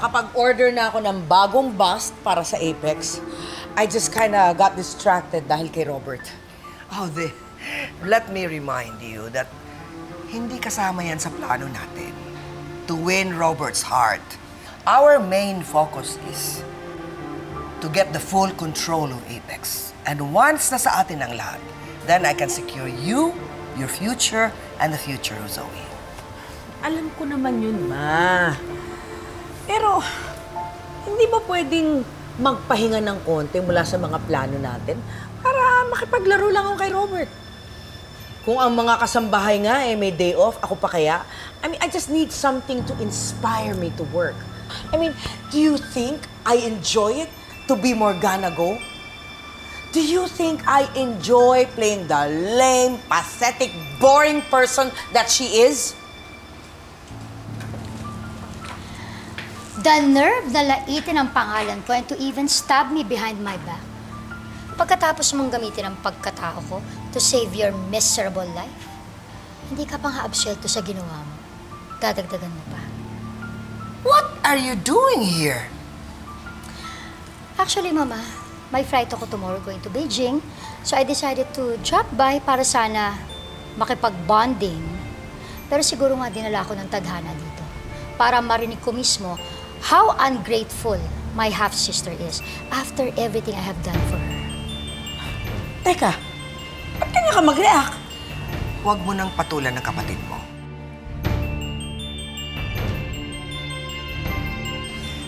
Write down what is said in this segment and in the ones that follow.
nakapag-order na ako ng bagong bust para sa Apex. I just kinda got distracted dahil kay Robert. Oh, let me remind you that hindi kasama yan sa plano natin to win Robert's heart. Our main focus is to get the full control of Apex. And once nasa atin ang lahat, then I can secure you, your future, and the future of Zoe. Alam ko naman yun, Ma. Pero, hindi ba pwedeng magpahinga ng konti mula sa mga plano natin para makipaglaro lang ako kay Robert? Kung ang mga kasambahay nga may day off, ako pa kaya? I mean, I just need something to inspire me to work. I mean, do you think I enjoy it to be Morgana Go? Do you think I enjoy playing the lame, pathetic, boring person that she is? The nerve na laitin ang pangalan ko and to even stab me behind my back. Pagkatapos mong gamitin ang pagkatao ko to save your miserable life, hindi ka pa nga absuelto sa ginawa mo. Dadagdagan mo pa. What are you doing here? Actually, Mama, may flight ako tomorrow going to Beijing, so I decided to drop by para sana makipag-bonding. Pero siguro nga dinala ako ng tadhana dito para marinig ko mismo how ungrateful my half-sister is after everything I have done for her. Teka, ba't kanya ka mag-react? Huwag mo nang patulan ng kapatid mo.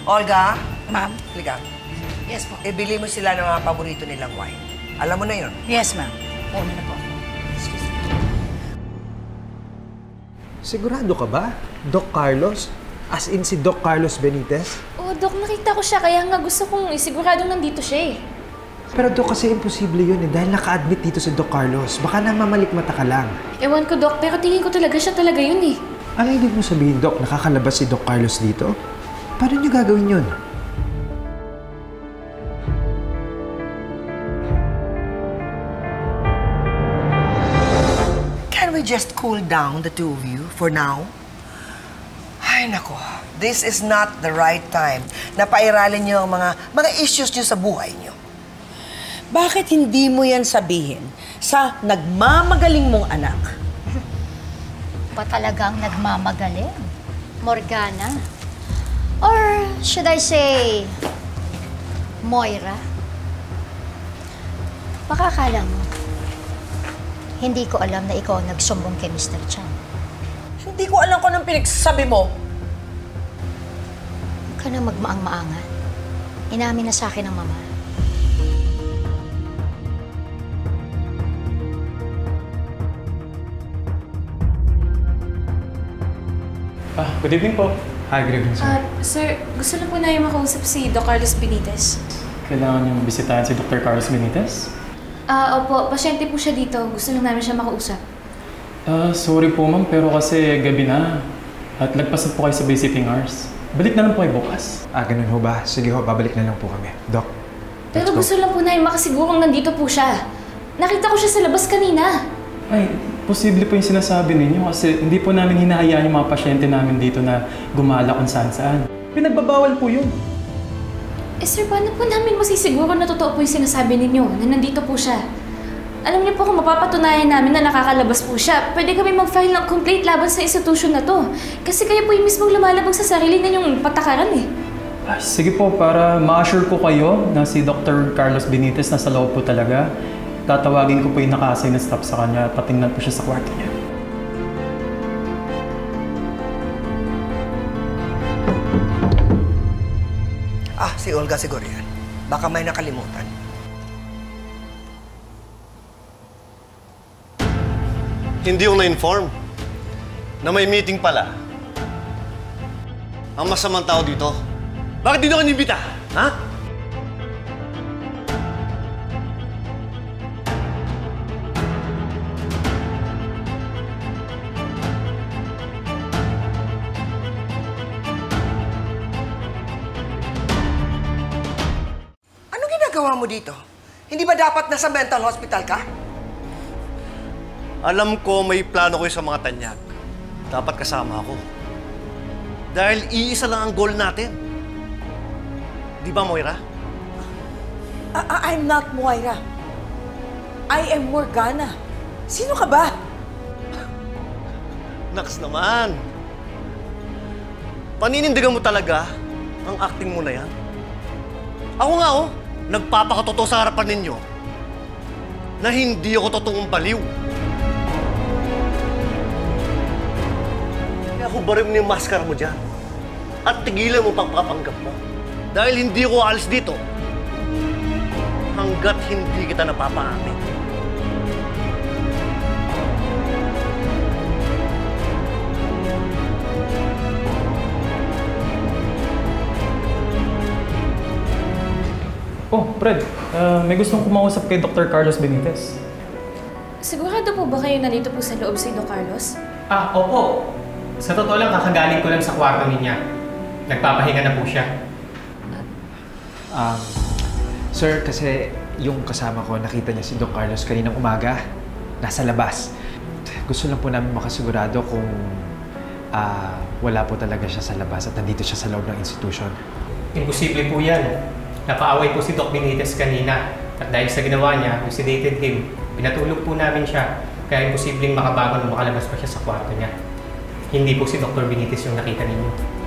Olga? Ma'am? Liga. Yes po. Ibili mo sila ng mga paborito nilang wine. Alam mo na yun. Yes, ma'am. Una na po. Excuse me. Sigurado ka ba, Doc Carlos? As in si Doc Carlos Benitez? Oo, Dok, nakita ko siya. Kaya nga gusto kong isiguradong nandito siya eh. Pero Doc, kasi imposible yun eh, dahil naka-admit dito si Doc Carlos. Baka namamalikmata ka lang. Ewan ko, Dok, pero tingin ko talaga siya talaga yun eh. Ano ibig mo sabihin, Doc? Nakakalabas si Doc Carlos dito? Paano niyo gagawin yun? Can we just cool down, the two of you, for now? Ay, nako. This is not the right time na pairalin niyo ang mga issues niyo sa buhay niyo. Bakit hindi mo yan sabihin sa nagmamagaling mong anak? Pa talagang nagmamagaling? Morgana? Or should I say, Moira? Baka akala mo, hindi ko alam na ikaw ang nagsumbong kay Mr. Chan. Hindi ko alam kung anong pinagsasabi mo. Huwag ka na magmaang-maangan. Inamin na sa akin ng mama. Good evening po. Hi, good evening, sir. Sir, gusto lang po namin makausap si Doc Carlos Benitez. Kailangan niyong bisitahin si Dr. Carlos Benitez? Opo, pasyente po siya dito. Gusto lang namin siya makausap. Sorry po ma'am, pero kasi gabi na. At lagpas na po kayo sa visiting hours. Balik na lang po kayo bukas. Ganun ho ba? Sige ho, babalik na lang po kami. Doc, Pero gusto lang po namin makasigurong nandito po siya. Nakita ko siya sa labas kanina. Ay, posible po yung sinasabi ninyo kasi hindi po namin hinahayaan yung mga pasyente namin dito na gumala kung saan-saan. Pinagbabawal po yun. Sir, paano po namin masisiguro na totoo po yung sinasabi ninyo, na nandito po siya? Alam niyo po kung mapapatunayan namin na nakakalabas po siya, pwede kami mag-file ng complaint laban sa institusyon na to. Kasi kayo po yung mismong lumalabag sa sarili ninyong patakaran eh. Ay, sige po, para ma-assure ko kayo na si Dr. Carlos Benitez nasa loob po talaga, tatawagin ko po yung naka-assign na staff sa kanya at patingnan po siya sa kwarto niya. Si Olga siguro yan. Baka may nakalimutan. Hindi yung na-inform na may meeting pala. Ang masamang tao dito. Bakit dito ka nibita? Ha? Anong ginagawa mo dito? Hindi ba dapat nasa mental hospital ka? Alam ko may plano ko sa mga tanyag. Dapat kasama ako. Dahil iisa lang ang goal natin. Di ba, Moira? I'm not Moira. I am Morgana. Sino ka ba? Naks naman. Paninindigan mo talaga ang acting mo na yan. Ako nga, nagpapakatotoo sa harapan ninyo na hindi ako totoong baliw. Kaya hubarin mo yung maskara mo dyan at tigilan mo pagpapanggap mo. Dahil hindi ako aalis dito hanggat hindi kita napapaamin. Oh, Fred, may gustong kumausap kay Dr. Carlos Benitez. Sigurado po ba kayo nandito po sa loob si Doc Carlos? Opo. Sa totoo lang, kakagaling ko lang sa kwarto niya. Nagpapahinga na po siya. Sir, kasi yung kasama ko, nakita niya si Doc Carlos kaninang umaga. Nasa labas. Gusto lang po namin makasigurado kung wala po talaga siya sa labas at nandito siya sa loob ng institution. Imposible po yan. Napaaway po si Doc Benitez kanina. At dahil sa ginawa niya, we sedated him. Pinatulog po namin siya. Kaya imposibleng makabago nung makalabas pa siya sa kwarto niya. Hindi po si Dr. Benitez yung nakita ninyo.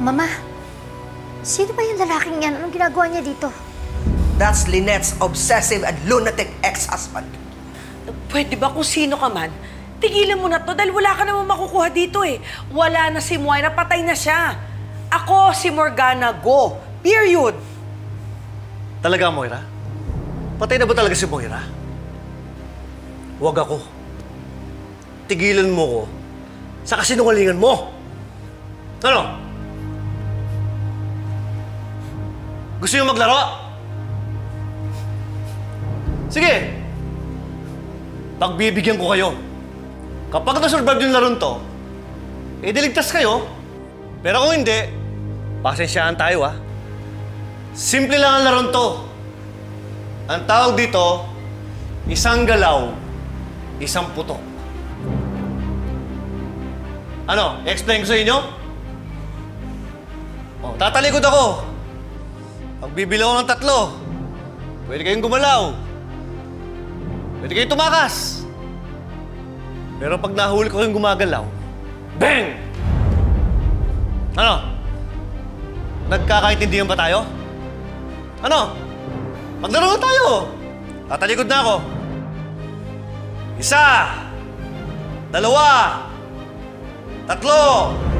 Mama, sino ba yung lalaking yan? Anong ginagawa niya dito? That's Lynette's obsessive and lunatic ex-husband. Pwede ba kung sino ka man, tigilan mo na to dahil wala ka namang makukuha dito eh. Wala na si Moira, patay na siya. Ako si Morgana Go. Period. Talaga, Moira? Patay na ba talaga si Moira? Huwag ako. Tigilan mo ko sa kasinungalingan mo. Ano? Gusto niyo maglaro? Sige. Pagbibigyan ko kayo. Kapag nasurvive yung laron to, diligtas kayo. Pero kung hindi, pasensyaan tayo Simple lang ang laron to. Ang tawag dito, isang galaw, isang putok. Ano, explain ko sa inyo? Tatalikod ako. Pag bibili ako ng 3, pwede kayong gumalaw. Pwede kayong tumakas. Pero pag nahuli ko kayong gumagalaw, bang! Ano? Nagkakaintindihan ba tayo? Ano? Maglaro na tayo. Tatalikod na ako. 1, 2, 3.